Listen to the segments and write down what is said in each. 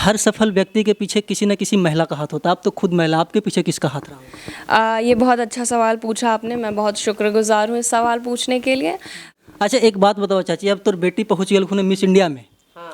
हर सफल व्यक्ति के पीछे किसी न किसी महिला का हाथ होता है। आप तो खुद महिला, आपके पीछे किसका हाथ रहा होगा? ये बहुत अच्छा सवाल पूछा आपने। मैं बहुत शुक्रगुजार हूँ इस सवाल पूछने के लिए। अच्छा, एक बात बताओ चाची, अब तो बेटी पहुँच गई खुने मिस इंडिया में,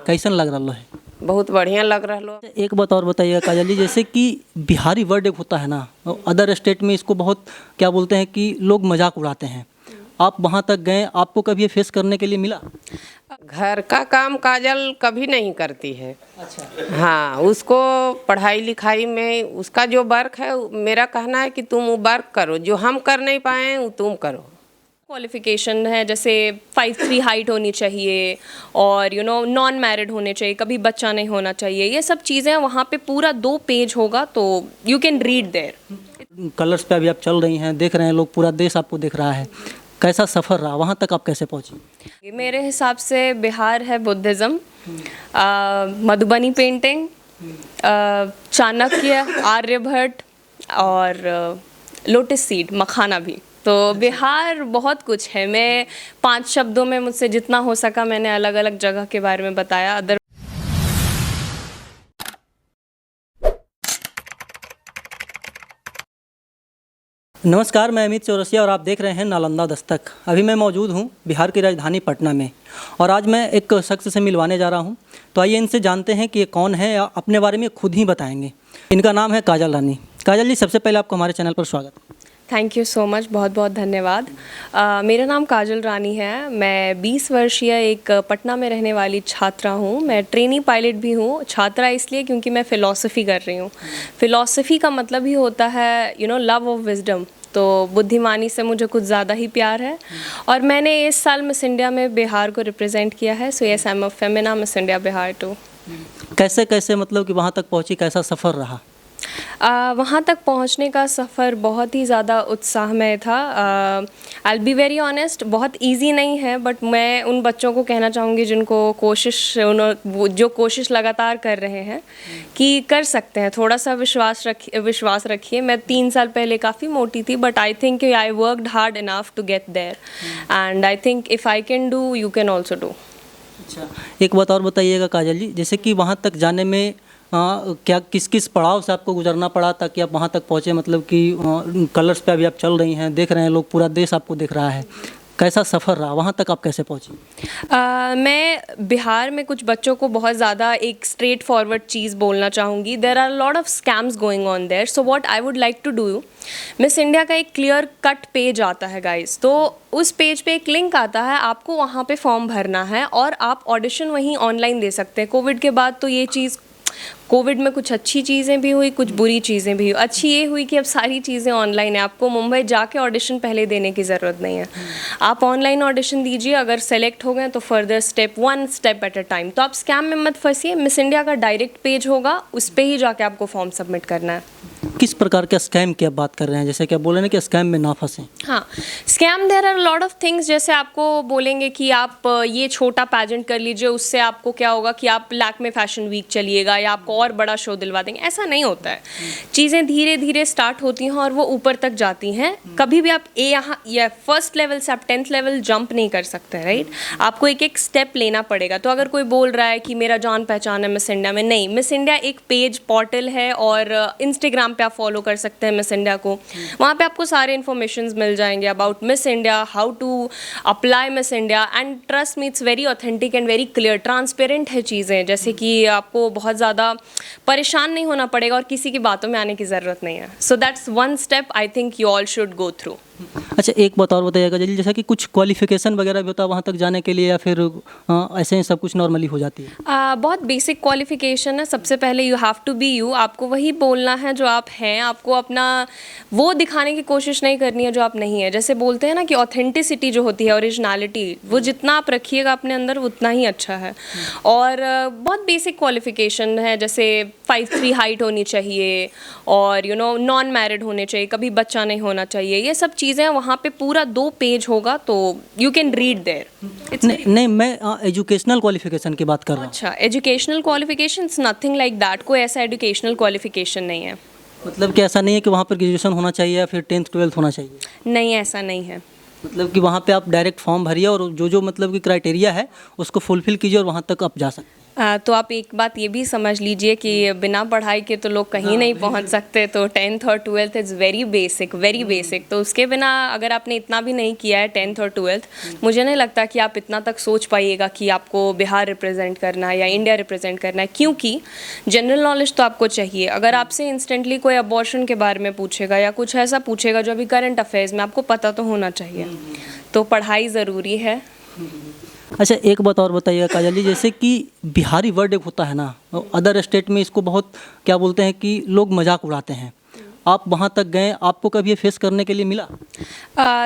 कैसन लग रहा है? बहुत बढ़िया लग रहा लो। एक बात और बताइएगा काजल जी, जैसे कि बिहारी वर्ड एक होता है ना, अदर स्टेट में इसको बहुत क्या बोलते हैं कि लोग मजाक उड़ाते हैं। आप वहाँ तक गए, आपको कभी ये फेस करने के लिए मिला? घर का काम काजल कभी नहीं करती है। अच्छा। हाँ, उसको पढ़ाई लिखाई में उसका जो वर्क है, मेरा कहना है कि तुम वो वर्क करो, जो हम कर नहीं पाए वो तुम करो। क्वालिफिकेशन है जैसे 5'3" हाइट होनी चाहिए और नॉन मैरिड होने चाहिए, कभी बच्चा नहीं होना चाहिए। ये सब चीज़ें वहाँ पे पूरा 2 पेज होगा तो you can read there. Colours पे अभी आप चल रही हैं, देख रहे हैं लोग, पूरा देश आपको देख रहा है। कैसा सफ़र रहा, वहाँ तक आप कैसे पहुँची? मेरे हिसाब से बिहार है बुद्धिज़्म, मधुबनी पेंटिंग, चाणक्य, आर्यभट्ट और लोटस सीड मखाना भी। तो बिहार बहुत कुछ है। मैं 5 शब्दों में मुझसे जितना हो सका मैंने अलग अलग जगह के बारे में बताया। अदर नमस्कार, मैं अमित चौरसिया और आप देख रहे हैं नालंदा दस्तक। अभी मैं मौजूद हूँ बिहार की राजधानी पटना में और आज मैं एक शख्स से मिलवाने जा रहा हूँ। तो आइए इनसे जानते हैं कि ये कौन है, या अपने बारे में खुद ही बताएंगे। इनका नाम है काजल रानी। काजल जी, सबसे पहले आपको हमारे चैनल पर स्वागत। थैंक यू सो मच, बहुत बहुत धन्यवाद। मेरा नाम काजल रानी है। मैं 20 वर्षीय एक पटना में रहने वाली छात्रा हूँ। मैं ट्रेनी पायलट भी हूँ। छात्रा इसलिए क्योंकि मैं फ़िलॉसफ़ी कर रही हूँ। फ़िलॉसफ़ी का मतलब ही होता है लव ऑफ विजडम। तो बुद्धिमानी से मुझे कुछ ज़्यादा ही प्यार है और मैंने इस साल मिस इंडिया में बिहार को रिप्रेजेंट किया है। So yes, I am a Femina Miss India Bihar too. कैसे कैसे मतलब कि वहाँ तक पहुँची, कैसा सफ़र रहा? वहाँ तक पहुँचने का सफ़र बहुत ही ज़्यादा उत्साहमय था। आई बी वेरी ऑनेस्ट, बहुत इजी नहीं है, बट मैं उन बच्चों को कहना चाहूँगी जिनको जो कोशिश लगातार कर रहे हैं कि कर सकते हैं। थोड़ा सा विश्वास रखिए। मैं 3 साल पहले काफ़ी मोटी थी, but I think I worked hard enough to get there and I think if I can do, you can also do. अच्छा, एक बात और बताइएगा काजल जी, जैसे कि वहाँ तक जाने में क्या किस किस पड़ाव से आपको गुजरना पड़ा ताकि आप वहाँ तक पहुँचे? मतलब कि कलर्स पे अभी आप चल रही हैं, देख रहे हैं लोग, पूरा देश आपको देख रहा है। कैसा सफ़र रहा, वहाँ तक आप कैसे पहुँची? मैं बिहार में कुछ बच्चों को बहुत ज़्यादा एक स्ट्रेट फॉरवर्ड चीज़ बोलना चाहूँगी। There are lot of scams going on there. So what I would like to do, Miss India का एक क्लियर कट पेज आता है गाइस। तो उस पेज पे एक लिंक आता है, आपको वहाँ पे फॉर्म भरना है और आप ऑडिशन वहीं ऑनलाइन दे सकते हैं। कोविड के बाद तो ये चीज़, कोविड में कुछ अच्छी चीज़ें भी हुई, कुछ बुरी चीज़ें भी हुई। अच्छी ये हुई कि अब सारी चीज़ें ऑनलाइन है। आपको मुंबई जाके ऑडिशन पहले देने की ज़रूरत नहीं है। आप ऑनलाइन ऑडिशन दीजिए, अगर सेलेक्ट हो गए तो further step 1 step at a time. तो आप स्कैम में मत फंसिए। मिस इंडिया का डायरेक्ट पेज होगा, उस पर ही जाके आपको फॉर्म सबमिट करना है। किस प्रकार के स्कैम की आप बात कर रहे हैं? जैसे कि आप बोले ना कि स्कैम में ना फंसें। हाँ, scam there are lot of things. जैसे आपको बोलेंगे कि आप ये छोटा पैजेंट कर लीजिए, उससे आपको क्या होगा कि आप लैक्मे फैशन वीक चलिएगा या आपको और बड़ा शो दिलवा देंगे। ऐसा नहीं होता है। चीज़ें धीरे धीरे स्टार्ट होती हैं और वो ऊपर तक जाती हैं। कभी भी आप यहाँ या फर्स्ट लेवल से आप 10th लेवल जंप नहीं कर सकते, राइट? आपको एक एक स्टेप लेना पड़ेगा। तो अगर कोई बोल रहा है कि मेरा जान पहचान है मिस इंडिया में, नहीं। मिस इंडिया एक पेज पोर्टल है और इंस्टाग्राम पे आप फॉलो कर सकते हैं मिस इंडिया को। वहाँ पे आपको सारे इन्फॉर्मेशंस मिल जाएंगे about Miss India, how to apply Miss India, and trust me, it's very authentic and very clear, transparent है चीज़ें। जैसे कि आपको बहुत ज़्यादा परेशान नहीं होना पड़ेगा और किसी की बातों में आने की ज़रूरत नहीं है। So that's one step I think you all should go through. अच्छा, एक बात और बताइएगा जल्दी, जैसा कि कुछ क्वालिफिकेशन वगैरह भी होता है वहाँ तक जाने के लिए, या फिर ऐसे ही सब कुछ नॉर्मली हो जाती है? बहुत बेसिक क्वालिफिकेशन है। सबसे पहले you have to be you. आपको वही बोलना है जो आप हैं। आपको अपना वो दिखाने की कोशिश नहीं करनी है जो आप नहीं है। जैसे बोलते हैं ना कि ऑथेंटिसिटी जो होती है, ओरिजिनलिटी, वो जितना आप रखिएगा अपने अंदर उतना ही अच्छा है। और बहुत बेसिक क्वालिफिकेशन है, जैसे 5'3" हाइट होनी चाहिए और नॉन मैरिड होने चाहिए, कभी बच्चा नहीं होना चाहिए। ये सब चीज़ें वहाँ पे पूरा 2 पेज होगा तो यू कैन रीड देयर। नहीं, मैं एजुकेशनल क्वालिफिकेशन की बात कर रहा हूँ। अच्छा, educational qualification, nothing like that. कोई ऐसा एजुकेशनल क्वालिफिकेशन नहीं है। मतलब कि ऐसा नहीं है कि वहाँ पर ग्रेजुएशन होना चाहिए या फिर 10th 12th होना चाहिए? नहीं, ऐसा नहीं है। मतलब कि वहाँ पे आप डायरेक्ट फॉर्म भरिए और जो जो मतलब कि क्राइटेरिया है उसको फुलफिल कीजिए और वहाँ तक आप जा सकते हैं। तो आप एक बात ये भी समझ लीजिए कि बिना पढ़ाई के तो लोग कहीं नहीं पहुंच सकते। तो 10th और 12th इज़ वेरी बेसिक। तो उसके बिना अगर आपने इतना भी नहीं किया है 10th और 12th, मुझे नहीं लगता कि आप इतना तक सोच पाइएगा कि आपको बिहार रिप्रेजेंट करना है या इंडिया रिप्रेजेंट करना है, क्योंकि जनरल नॉलेज तो आपको चाहिए। अगर आपसे इंस्टेंटली कोई अबॉर्शन के बारे में पूछेगा या कुछ ऐसा पूछेगा जो अभी करंट अफेयर्स में, आपको पता तो होना चाहिए। तो पढ़ाई ज़रूरी है। अच्छा, एक बात और बताइएगा काजल जी, जैसे कि बिहारी वर्ड एक होता है ना, अदर स्टेट में इसको बहुत क्या बोलते हैं कि लोग मजाक उड़ाते हैं। आप वहाँ तक गए, आपको कभी ये फेस करने के लिए मिला?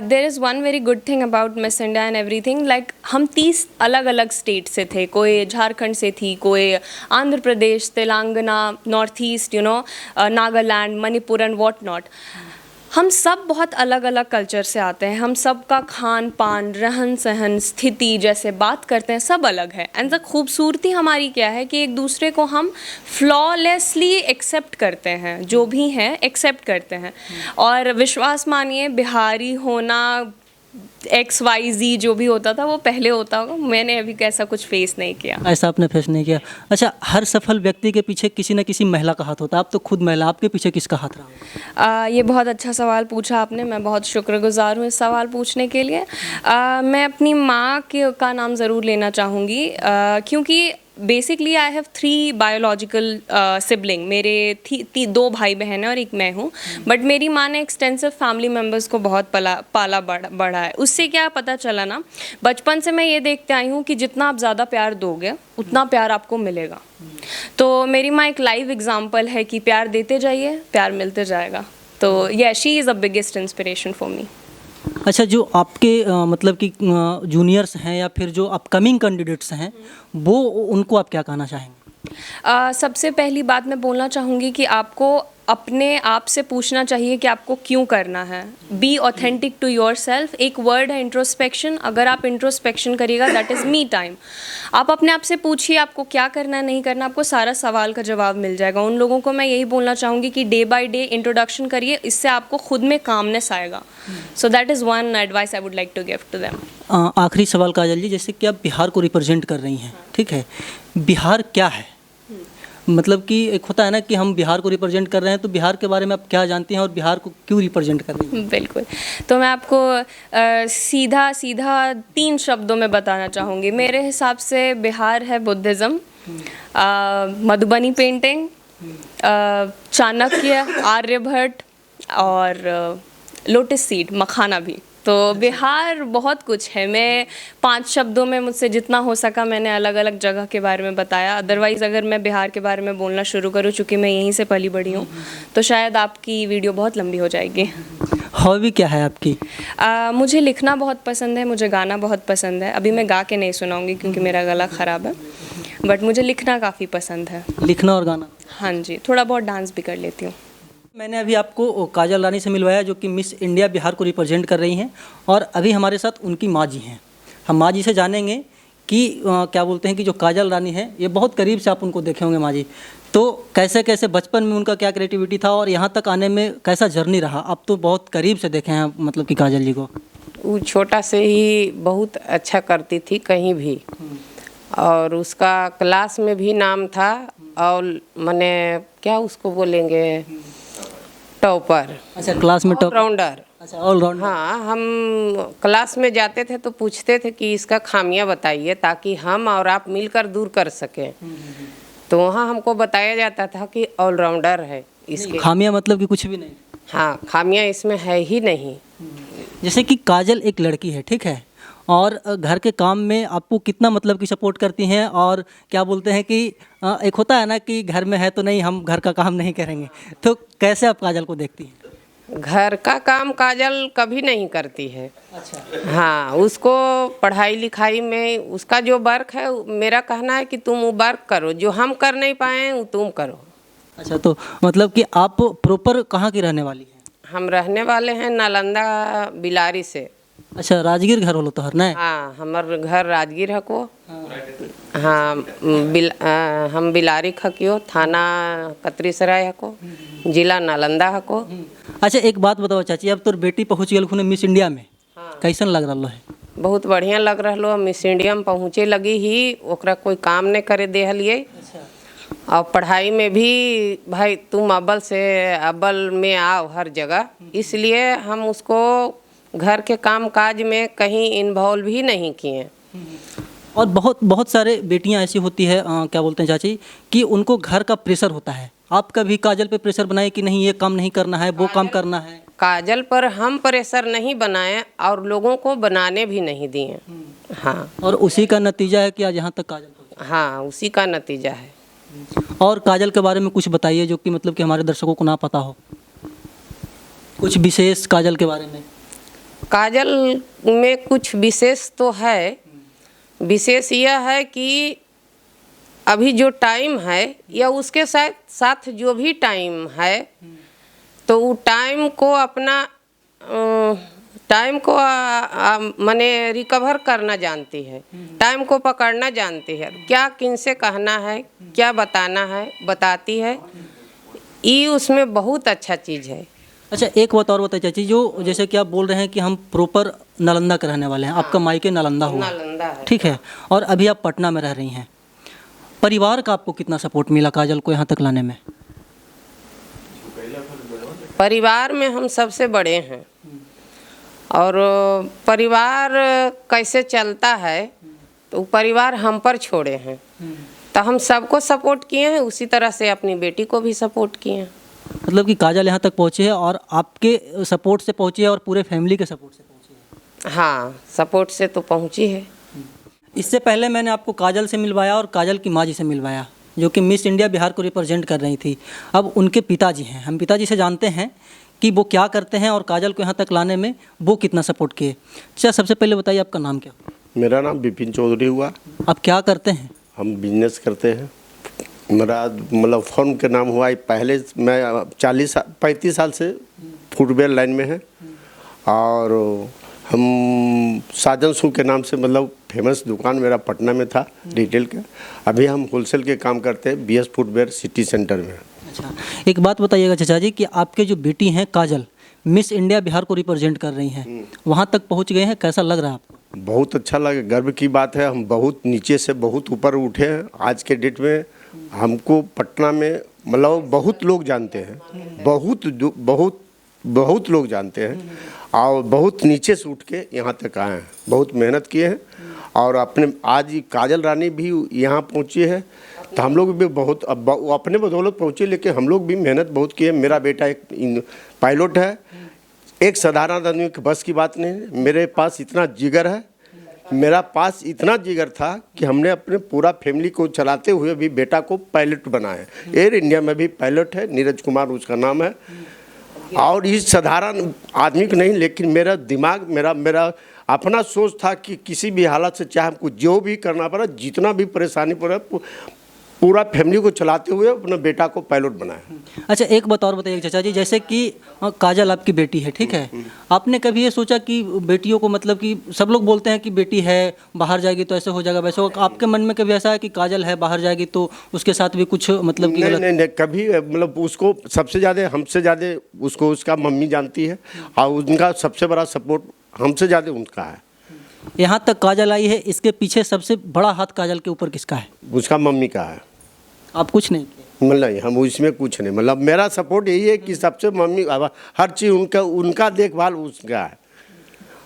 There is one very good thing about Miss India and everything, like हम 30 अलग अलग स्टेट से थे। कोई झारखंड से थी, कोई Andhra Pradesh, Telangana, north east, Nagaland, Manipur and what not. हम सब बहुत अलग अलग कल्चर से आते हैं। हम सबका खान पान, रहन सहन, स्थिति, जैसे बात करते हैं, सब अलग है। एंड द खूबसूरती हमारी क्या है कि एक दूसरे को हम फ्लॉलेसली एक्सेप्ट करते हैं, जो भी हैं एक्सेप्ट करते हैं। और विश्वास मानिए, बिहारी होना XYZ जो भी होता था वो पहले होता होगा, मैंने अभी ऐसा कुछ फेस नहीं किया। ऐसा आपने फेस नहीं किया? अच्छा, हर सफल व्यक्ति के पीछे किसी न किसी महिला का हाथ होता है। आप तो खुद महिला, आपके पीछे किसका हाथ रहा? ये बहुत अच्छा सवाल पूछा आपने, मैं बहुत शुक्रगुजार हूँ इस सवाल पूछने के लिए। मैं अपनी माँ का नाम ज़रूर लेना चाहूँगी, क्योंकि basically I have 3 biological sibling. मेरे 2 भाई बहन हैं और एक मैं हूँ। बट मेरी माँ ने एक्सटेंसिव फैमिली मेम्बर्स को बहुत पाला बढ़ा है। उससे क्या पता चला ना, बचपन से मैं ये देखते आई हूँ कि जितना आप ज़्यादा प्यार दोगे उतना प्यार आपको मिलेगा। तो मेरी माँ एक लाइव एग्जाम्पल है कि प्यार देते जाइए, प्यार मिलते जाएगा। तो या she is the biggest inspiration for me. अच्छा, जो आपके मतलब कि जूनियर्स हैं या फिर जो अपकमिंग कैंडिडेट्स हैं, वो उनको आप क्या कहना चाहेंगे? सबसे पहली बात मैं बोलना चाहूँगी कि आपको अपने आप से पूछना चाहिए कि आपको क्यों करना है। Be authentic to yourself. एक वर्ड है इंट्रोस्पेक्शन। अगर आप इंट्रोस्पेक्शन करिएगा, दैट इज़ मी टाइम। आप अपने आप से पूछिए आपको क्या करना है, नहीं करना, आपको सारा सवाल का जवाब मिल जाएगा। उन लोगों को मैं यही बोलना चाहूँगी कि डे बाय डे इंट्रोडक्शन करिए, इससे आपको खुद में कामनेस आएगा। So that is one advice I would like to give to them. आखिरी सवाल काजल जी, जैसे कि आप बिहार को रिप्रेजेंट कर रही हैं, ठीक है, बिहार क्या है? मतलब कि एक होता है ना कि हम बिहार को रिप्रेजेंट कर रहे हैं, तो बिहार के बारे में आप क्या जानती हैं और बिहार को क्यों रिप्रेजेंट कर रही हैं? बिल्कुल, तो मैं आपको सीधा 3 शब्दों में बताना चाहूँगी। मेरे हिसाब से बिहार है बुद्धिज़्म, मधुबनी पेंटिंग, चाणक्य, आर्यभट्ट और लोटस सीड, मखाना भी। तो बिहार बहुत कुछ है। मैं 5 शब्दों में मुझसे जितना हो सका मैंने अलग अलग जगह के बारे में बताया। अदरवाइज़ अगर मैं बिहार के बारे में बोलना शुरू करूँ, चूँकि मैं यहीं से पली बड़ी हूँ, तो शायद आपकी वीडियो बहुत लंबी हो जाएगी। हॉबी क्या है आपकी? मुझे लिखना बहुत पसंद है, मुझे गाना बहुत पसंद है। अभी मैं गा के नहीं सुनाऊंगी क्योंकि मेरा गला ख़राब है, बट मुझे लिखना काफ़ी पसंद है। लिखना और गाना? हाँ जी, थोड़ा बहुत डांस भी कर लेती हूँ। मैंने अभी आपको काजल रानी से मिलवाया, जो कि मिस इंडिया बिहार को रिप्रेजेंट कर रही हैं, और अभी हमारे साथ उनकी माँ जी हैं। हम माँ जी से जानेंगे कि क्या बोलते हैं कि जो काजल रानी है, ये बहुत करीब से आप उनको देखे होंगे माँ जी, तो कैसे कैसे बचपन में उनका क्या क्रिएटिविटी था और यहाँ तक आने में कैसा जर्नी रहा? आप तो बहुत करीब से देखे हैं मतलब कि काजल जी को। वो छोटा से ही बहुत अच्छा करती थी कहीं भी, और उसका क्लास में भी नाम था, और मैंने क्या उसको बोलेंगे, टॉपर। अच्छा, क्लास में टॉप, ऑलराउंडर। अच्छा ऑलराउंडर। हाँ, हम क्लास में जाते थे तो पूछते थे कि इसका खामियां बताइए ताकि हम और आप मिलकर दूर कर सकें। तो वहाँ हमको बताया जाता था कि ऑलराउंडर है इसके। खामियां मतलब कि कुछ भी नहीं? हाँ, खामियां इसमें है ही नहीं। जैसे कि काजल एक लड़की है, ठीक है, और घर के काम में आपको कितना मतलब कि सपोर्ट करती हैं, और क्या बोलते हैं कि एक होता है ना कि घर में है तो नहीं, हम घर का काम नहीं करेंगे, तो कैसे आप काजल को देखती हैं? घर का काम काजल कभी नहीं करती है। अच्छा। हाँ, उसको पढ़ाई लिखाई में उसका जो वर्क है, मेरा कहना है कि तुम वो वर्क करो, जो हम कर नहीं पाए वो तुम करो। अच्छा, तो मतलब कि आप प्रॉपर कहाँ की रहने वाली हैं? हम रहने वाले हैं नालंदा बिलारी से। अच्छा, राजगीर घर होलो तोहर नहीं? हाँ, हमार घर राजगीर है को। हाँ, हम बिलारी खकियो, थाना कतरीसराय है को, जिला नालंदा है को। अच्छा, एक बात बताओ चाची, अब तो बेटी पहुँच गई खुने मिस इंडिया में, हाँ। कैसन लग रहा है? बहुत बढ़िया लग रहा। मिस इंडिया में पहुँचे लगी ही, ओकरा कोई काम नहीं करे देहलिए। और पढ़ाई में भी भाई तुम अव्वल से अव्वल में आओ हर जगह, इसलिए हम उसको घर के काम काज में कहीं इन्वॉल्व ही नहीं किए। और बहुत बहुत सारे बेटियां ऐसी होती है क्या बोलते हैं चाची, कि उनको घर का प्रेशर होता है। आप कभी काजल पे प्रेशर बनाए कि नहीं ये काम नहीं करना है, वो काम करना है? काजल पर हम प्रेशर नहीं बनाए और लोगों को बनाने भी नहीं दिए। हाँ, और उसी का नतीजा है कि आज यहाँ तक काजल पहुंची। हाँ, उसी का नतीजा है। और काजल के बारे में कुछ बताइए जो कि मतलब कि हमारे दर्शकों को ना पता हो, कुछ विशेष काजल के बारे में। काजल में कुछ विशेष तो है। विशेष यह है कि अभी जो टाइम है या उसके साथ साथ जो भी टाइम है, तो वो टाइम को अपना टाइम को माने रिकवर करना जानती है, टाइम को पकड़ना जानती है, क्या किन से कहना है, क्या बताना है, बताती है। ये उसमें बहुत अच्छा चीज़ है। अच्छा, एक बात और बताइए चाची, जो जैसे कि आप बोल रहे हैं कि हम प्रॉपर नालंदा के रहने वाले हैं, आपका मायके नालंदा हुआ, नालंदा है। ठीक है, और अभी आप पटना में रह रही हैं। परिवार का आपको कितना सपोर्ट मिला काजल को यहाँ तक लाने में? परिवार में हम सबसे बड़े हैं, और परिवार कैसे चलता है तो परिवार हम पर छोड़े हैं, तो हम सबको सपोर्ट किए हैं, उसी तरह से अपनी बेटी को भी सपोर्ट किए हैं। मतलब कि काजल यहाँ तक पहुँची है और आपके सपोर्ट से पहुँची है और पूरे फैमिली के सपोर्ट से पहुँची है? हाँ, सपोर्ट से तो पहुँची है। इससे पहले मैंने आपको काजल से मिलवाया और काजल की माँ जी से मिलवाया, जो कि मिस इंडिया बिहार को रिप्रेजेंट कर रही थी। अब उनके पिताजी हैं, हम पिताजी से जानते हैं कि वो क्या करते हैं और काजल को यहाँ तक लाने में वो कितना सपोर्ट किए। अच्छा, सबसे पहले बताइए आपका नाम क्या? मेरा नाम विपिन चौधरी हुआ। आप क्या करते हैं? हम बिजनेस करते हैं। मेरा मतलब फर्म के नाम हुआ, पहले मैं 35 साल से फुटवेयर लाइन में है, और हम साजन शू के नाम से मतलब फेमस दुकान मेरा पटना में था रिटेल का। अभी हम होलसेल के काम करते हैं बीएस फुटवेयर सिटी सेंटर में। अच्छा, एक बात बताइएगा चाचा जी कि आपके जो बेटी हैं काजल, मिस इंडिया बिहार को रिप्रेजेंट कर रही हैं, वहाँ तक पहुँच गए हैं, कैसा लग रहा है आपको? बहुत अच्छा लगे, गर्व की बात है। हम बहुत नीचे से बहुत ऊपर उठे हैं। आज के डेट में हमको पटना में मतलब बहुत लोग जानते हैं, बहुत बहुत बहुत लोग जानते हैं, और बहुत नीचे से उठ के यहाँ तक आए हैं, बहुत मेहनत किए हैं। और अपने आज काजल रानी भी यहाँ पहुँची है, तो हम लोग भी बहुत अपने बदौलत पहुँचे, लेकिन हम लोग भी मेहनत बहुत किए। मेरा बेटा एक पायलट है, एक साधारण आदमी के बस की बात नहीं है। मेरे पास इतना जिगर है, मेरा पास इतना जिगर था कि हमने अपने पूरा फैमिली को चलाते हुए भी बेटा को पायलट बनाया। एयर इंडिया में भी पायलट है, नीरज कुमार उसका नाम है। और इस साधारण आदमी को नहीं, लेकिन मेरा दिमाग मेरा अपना सोच था कि किसी भी हालत से चाहे हमको जो भी करना पड़ा, जितना भी परेशानी पड़ा, पूरा फैमिली को चलाते हुए अपने बेटा को पायलट बनाया। अच्छा, एक बात और बताइए चाचा जी, जैसे कि काजल आपकी बेटी है, ठीक है, आपने कभी ये सोचा कि बेटियों को मतलब कि सब लोग बोलते हैं कि बेटी है बाहर जाएगी तो ऐसे हो जाएगा वैसे हो, आपके मन में कभी ऐसा है कि काजल है बाहर जाएगी तो उसके साथ भी कुछ मतलब कि नहीं, कभी मतलब उसको सबसे ज़्यादा हमसे ज़्यादा उसको उसका मम्मी जानती है, और उनका सबसे बड़ा सपोर्ट हमसे ज़्यादा उनका है। यहाँ तक काजल आई है, इसके पीछे सबसे बड़ा हाथ काजल के ऊपर किसका है? उसका मम्मी का है। आप कुछ नहीं किए? मतलब हम इसमें कुछ नहीं, मतलब मेरा सपोर्ट यही है कि सबसे मम्मी हर चीज़ उनका देखभाल उसका है।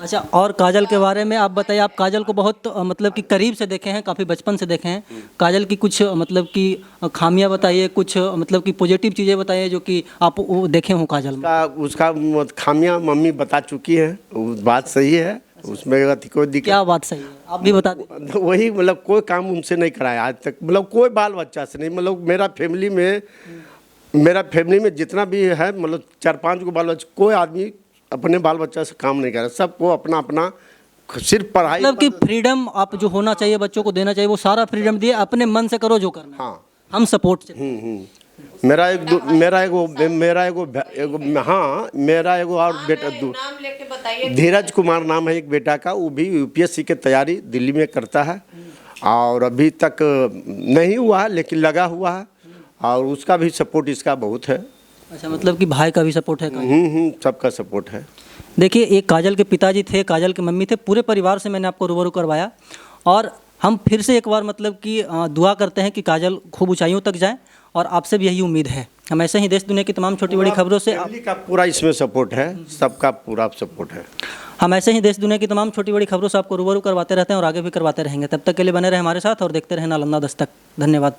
अच्छा, और काजल के बारे में आप बताइए। आप काजल को बहुत मतलब कि करीब से देखे हैं, काफ़ी बचपन से देखे हैं। काजल की कुछ मतलब कि खामियां बताइए, कुछ मतलब कि पॉजिटिव चीज़ें बताइए जो कि आप वो देखे हों काजल में। उसका खामियां मम्मी बता चुकी है, वो बात सही है, उसमें कोई दिक्कत। क्या बात सही है, आप भी बता दें। वही मतलब कोई काम उनसे नहीं कराया आज तक, मतलब कोई बाल बच्चा से नहीं। मतलब मेरा फैमिली में जितना भी है, मतलब 4-5 को बाल बच्चा, कोई आदमी अपने बाल बच्चा से काम नहीं कर रहा। सबको अपना अपना सिर्फ पढ़ाई मतलब कि फ्रीडम आप जो होना चाहिए बच्चों को देना चाहिए, वो सारा फ्रीडम दिए, अपने मन से करो जो करना। हाँ, हम सपोर्ट से। मेरा एगो और बेटा नाम लेके बताइए। धीरज कुमार नाम है एक बेटा का, वो भी यूपीएससी की तैयारी दिल्ली में करता है, और अभी तक नहीं हुआ है लेकिन लगा हुआ है, और उसका भी सपोर्ट इसका बहुत है। अच्छा, मतलब कि भाई का भी सपोर्ट है? सबका सपोर्ट है। देखिए, एक काजल के पिताजी थे, काजल की मम्मी थे, पूरे परिवार से मैंने आपको रूबरू करवाया। और हम फिर से एक बार मतलब कि दुआ करते हैं कि काजल खूब ऊंचाइयों तक जाए, और आपसे भी यही उम्मीद है। हम ऐसे ही देश दुनिया की तमाम छोटी बड़ी खबरों से फैमिली का पूरा इसमें सपोर्ट है, सबका पूरा सपोर्ट है। हम ऐसे ही देश दुनिया की तमाम छोटी बड़ी खबरों से आपको रूबरू करवाते रहते हैं और आगे भी करवाते रहेंगे। तब तक के लिए बने रहे हमारे साथ और देखते रहे नालंदा दस्तक। धन्यवाद।